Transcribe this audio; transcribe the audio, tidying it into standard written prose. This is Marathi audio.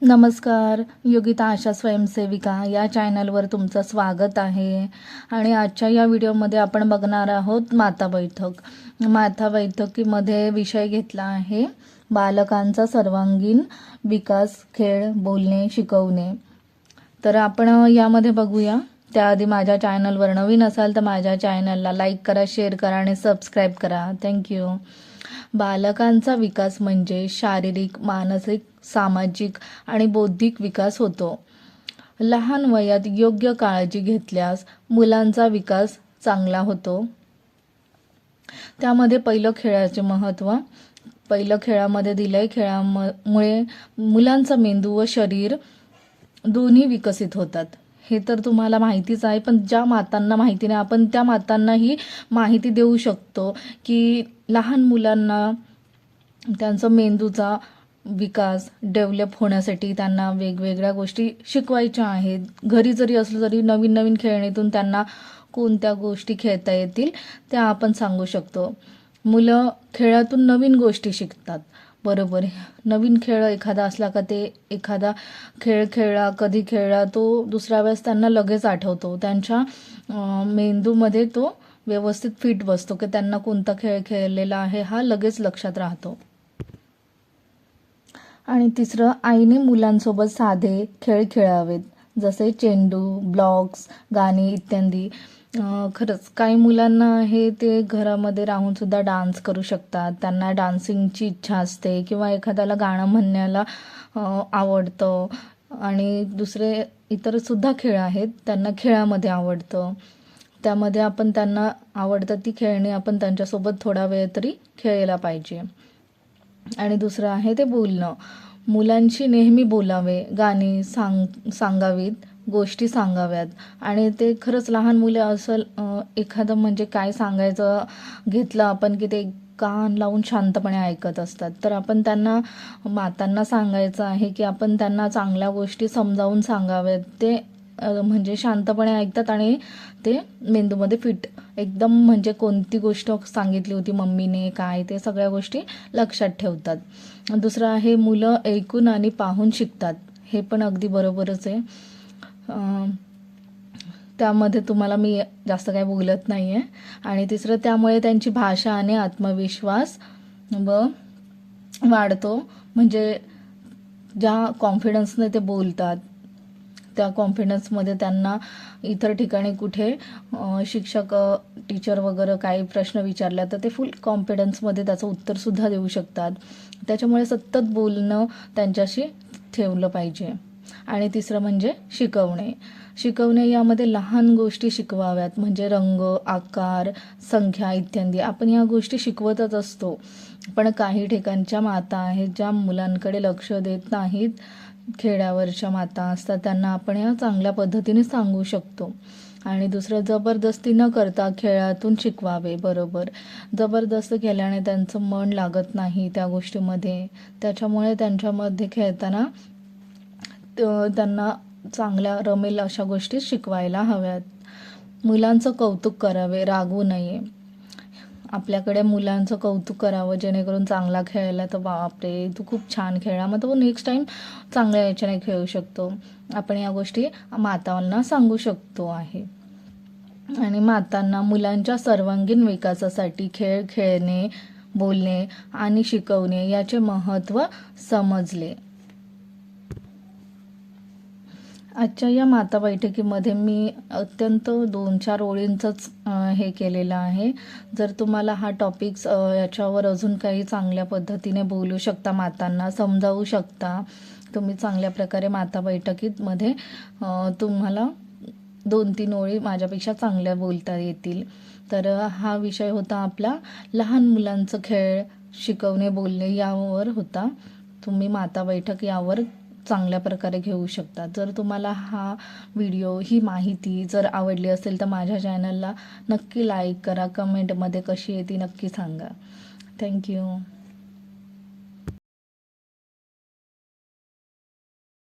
नमस्कार. योगिता आशा स्वयंसेविका या चॅनलवर तुमचं स्वागत आहे. आणि आजच्या या व्हिडिओमध्ये आपण बघणार आहोत माता बैठक. माता बैठकीमध्ये विषय घेतला आहे बालकांचा सर्वांगीण विकास, खेळ, बोलणे, शिकवणे. तर आपण यामध्ये बघूया. त्याआधी माझ्या चॅनलवर नवीन असाल तर माझ्या चॅनलला लाईक करा, शेअर करा आणि सबस्क्राईब करा. थँक्यू. बालकांचा विकास म्हणजे शारीरिक, मानसिक, सामाजिक आणि बौद्धिक विकास होतो. लहान वयात योग्य काळजी घेतल्यास मुलांचा विकास चांगला होतो. त्यामध्ये पहिलं खेळाचे महत्त्व. पहिलं खेळामध्ये दिलंय, खेळामुळे मुलांचा मेंदू व शरीर दोन्ही विकसित होतात. हे तर तुम्हाला माहितीच आहे, पण ज्या मातांना माहिती नाही आपण त्या मातांना ही माहिती देऊ शकतो की लहान मुलांना त्यांचा मेंदूचा विकास डेव्हलप होण्यासाठी त्यांना वेगवेगळ्या गोष्टी शिकवायच्या आहेत. घरी जरी असलं तरी नवीन नवीन खेळणीतून त्यांना कोणत्या गोष्टी खेळता येतील त्या आपण सांगू शकतो. मुलं खेळातून नवीन गोष्टी शिकतात. बरोबर. नवीन खेळ एखादा असला का ते एखादा खेळ खेळला, कधी खेळला, तो दुसऱ्या वेळेस त्यांना लगेच आठवतो. त्यांच्या मेंदूमध्ये तो व्यवस्थित फिट बसतो की त्यांना कोणता खेळ खेळलेला आहे हा लगेच लक्षात राहतो. आणि तिसरं, आईने मुलांसोबत साधे खेळ खेळावेत, जसे चेंडू, ब्लॉक्स, गाणी इत्यादी. खरंच काही मुलांना आहे ते घरामध्ये राहून सुद्धा डान्स करू शकतात. त्यांना डान्सिंगची इच्छा असते किंवा एखाद्याला गाणं म्हणण्याला आवडतं. आणि दुसरे इतर सुद्धा खेळ आहेत त्यांना खेळामध्ये आवडतं. त्यामध्ये आपण त्यांना आवडतं ती खेळणी आपण त्यांच्यासोबत थोडा वेळ तरी खेळायला पाहिजे. आणि दुसरं आहे ते बोलणं. मुलांशी नेहमी बोलावे, गाणी सांगावीत, गोष्टी सांगाव्यात. आणि ते खरंच लहान मुलं असं एखादं म्हणजे काय सांगायचं घेतलं आपण की ते कान लावून शांतपणे ऐकत असतात. तर आपण त्यांना मातांना सांगायचं आहे की आपण त्यांना चांगल्या गोष्टी समजावून सांगाव्यात. ते म्हणजे शांतपणे ऐकतात आणि ते मेंदूमध्ये फिट एकदम म्हणजे कोणती गोष्ट सांगितली होती मम्मीने काय ते सगळ्या गोष्टी लक्षात ठेवतात. दुसरं आहे मुलं ऐकून आणि पाहून शिकतात. हे पण अगदी बरोबरच आहे. त्यामध्ये तुम्हाला मी जास्त काही बोलत नाही आहे. आणि तिसरं, त्यामुळे त्यांची भाषा आणि आत्मविश्वास वाढतो. म्हणजे ज्या कॉन्फिडन्सने ते बोलतात त्या कॉन्फिडन्समध्ये त्यांना इतर ठिकाणी कुठे शिक्षक, टीचर वगैरे काही प्रश्न विचारला तर ते फुल कॉन्फिडन्समध्ये त्याचं उत्तरसुद्धा देऊ शकतात. त्याच्यामुळे सतत बोलणं त्यांच्याशी ठेवलं पाहिजे. आणि तिसरं म्हणजे शिकवणे यामध्ये लहान गोष्टी शिकवाव्यात. म्हणजे रंग, आकार, संख्या इत्यादी आपण या गोष्टी शिकवतच असतो. पण काही ठिकाणच्या माता आहेत ज्या मुलांकडे लक्ष देत नाहीत. खेड्यावरच्या माता असतात त्यांना आपण या चांगल्या पद्धतीने सांगू शकतो. आणि दुसरं, जबरदस्ती न करता खेळातून शिकवावे. बरोबर. जबरदस्त केल्याने त्यांचं मन लागत नाही त्या गोष्टीमध्ये. त्याच्यामुळे त्यांच्यामध्ये खेळताना त्यांना चांगल्या रमेल अशा गोष्टी शिकवायला हव्यात. मुलांचं कौतुक करावे, रागवू नये. आपल्याकडे मुलांचं कौतुक करावं जेणेकरून चांगला खेळायला तर बापरे तू खूप छान खेळला, मग तो नेक्स्ट टाईम चांगल्या याच्याने खेळू शकतो. आपण या गोष्टी मातांना सांगू शकतो आहे. आणि मातांना मुलांच्या सर्वांगीण विकासासाठी खेळ खेळणे, बोलणे आणि शिकवणे याचे महत्त्व समजले. आजच्या या माता बैठकीमध्ये मी अत्यंत 2-4 ओळींचंच हे केलेलं आहे. जर तुम्हाला हा टॉपिक्स याच्यावर अजून काही चांगल्या पद्धतीने बोलू शकता, मातांना समजावू शकता, तुम्ही चांगल्या प्रकारे माता बैठकीमध्ये तुम्हाला 2-3 ओळी माझ्यापेक्षा चांगल्या बोलता येतील. तर हा विषय होता आपला लहान मुलांचं खेळ, शिकवणे, बोलणे यावर होता. तुम्ही माता बैठक यावर चांगल्या प्रकारे घेऊ शकता. जर तुम्हाला हा व्हिडिओ, ही माहिती जर आवडली असेल तर माझ्या चॅनलला नक्की लाईक करा. कमेंटमध्ये कशी आहे ती नक्की सांगा. थँक्यू.